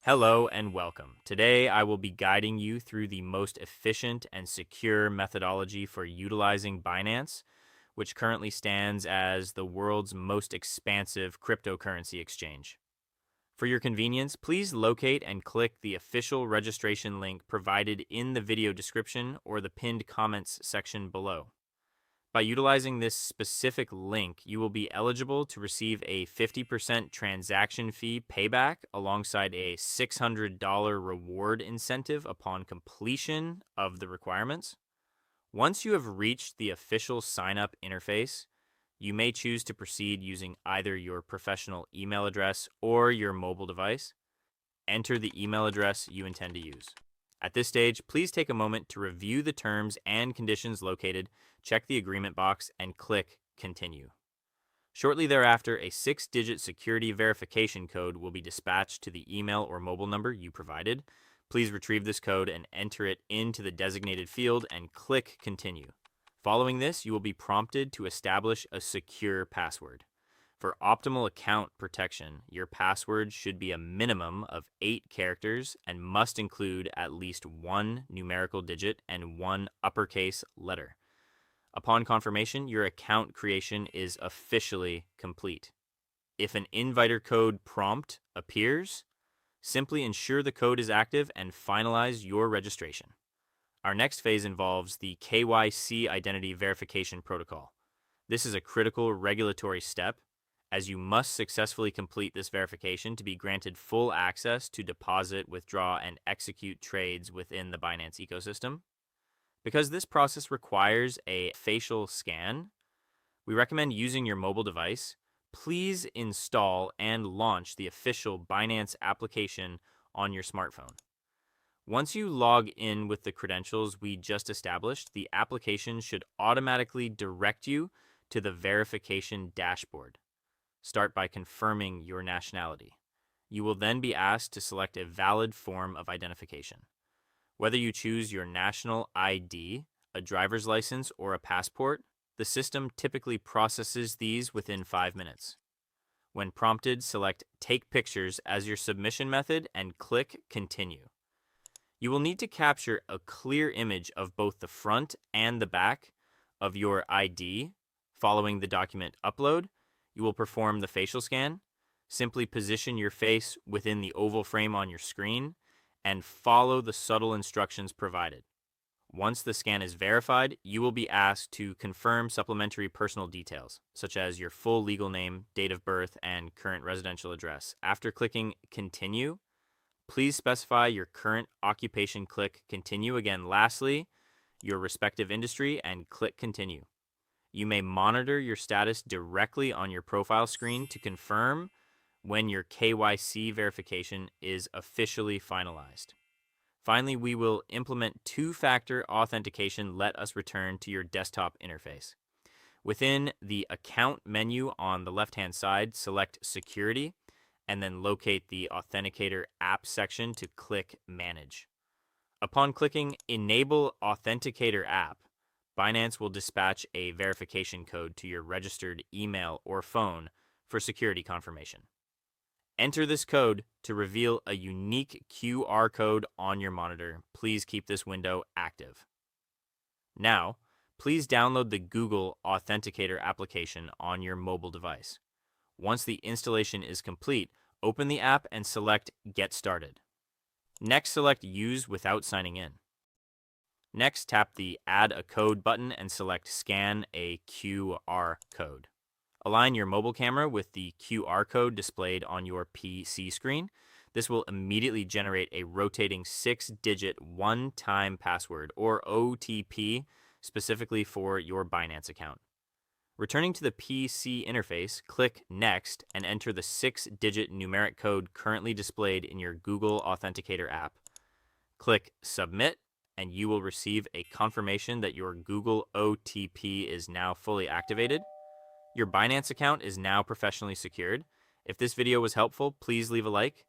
Hello and welcome. Today I will be guiding you through the most efficient and secure methodology for utilizing Binance, which currently stands as the world's most expansive cryptocurrency exchange. For your convenience, please locate and click the official registration link provided in the video description or the pinned comments section below. By utilizing this specific link, you will be eligible to receive a 50% transaction fee payback alongside a $600 reward incentive upon completion of the requirements. Once you have reached the official sign-up interface, you may choose to proceed using either your professional email address or your mobile device. Enter the email address you intend to use. At this stage, please take a moment to review the terms and conditions located, check the agreement box, and click Continue. Shortly thereafter, a 6-digit security verification code will be dispatched to the email or mobile number you provided. Please retrieve this code and enter it into the designated field and click Continue. Following this, you will be prompted to establish a secure password. For optimal account protection, your password should be a minimum of 8 characters and must include at least one numerical digit and one uppercase letter. Upon confirmation, your account creation is officially complete. If an inviter code prompt appears, simply ensure the code is active and finalize your registration. Our next phase involves the KYC identity verification protocol. This is a critical regulatory step, as you must successfully complete this verification to be granted full access to deposit, withdraw, and execute trades within the Binance ecosystem. Because this process requires a facial scan, we recommend using your mobile device. Please install and launch the official Binance application on your smartphone. Once you log in with the credentials we just established, the application should automatically direct you to the verification dashboard. Start by confirming your nationality. You will then be asked to select a valid form of identification. Whether you choose your national ID, a driver's license, or a passport, the system typically processes these within 5 minutes. When prompted, select Take Pictures as your submission method and click Continue. You will need to capture a clear image of both the front and the back of your ID. Following the document upload, you will perform the facial scan. Simply position your face within the oval frame on your screen and follow the subtle instructions provided. Once the scan is verified, you will be asked to confirm supplementary personal details, such as your full legal name, date of birth, and current residential address. After clicking Continue, please specify your current occupation. Click Continue again. Lastly, your respective industry and click Continue. You may monitor your status directly on your profile screen to confirm when your KYC verification is officially finalized. Finally, we will implement two-factor authentication. Let us return to your desktop interface. Within the account menu on the left-hand side, select Security and then locate the Authenticator app section to click Manage. Upon clicking Enable Authenticator app, Binance will dispatch a verification code to your registered email or phone for security confirmation. Enter this code to reveal a unique QR code on your monitor. Please keep this window active. Now, please download the Google Authenticator application on your mobile device. Once the installation is complete, open the app and select Get Started. Next, select Use without signing in. Next, tap the Add a Code button and select Scan a QR code. Align your mobile camera with the QR code displayed on your PC screen. This will immediately generate a rotating 6-digit one-time password, or OTP, specifically for your Binance account. Returning to the PC interface, click Next and enter the 6-digit numeric code currently displayed in your Google Authenticator app. Click Submit, and you will receive a confirmation that your Google OTP is now fully activated. Your Binance account is now professionally secured. If this video was helpful, please leave a like.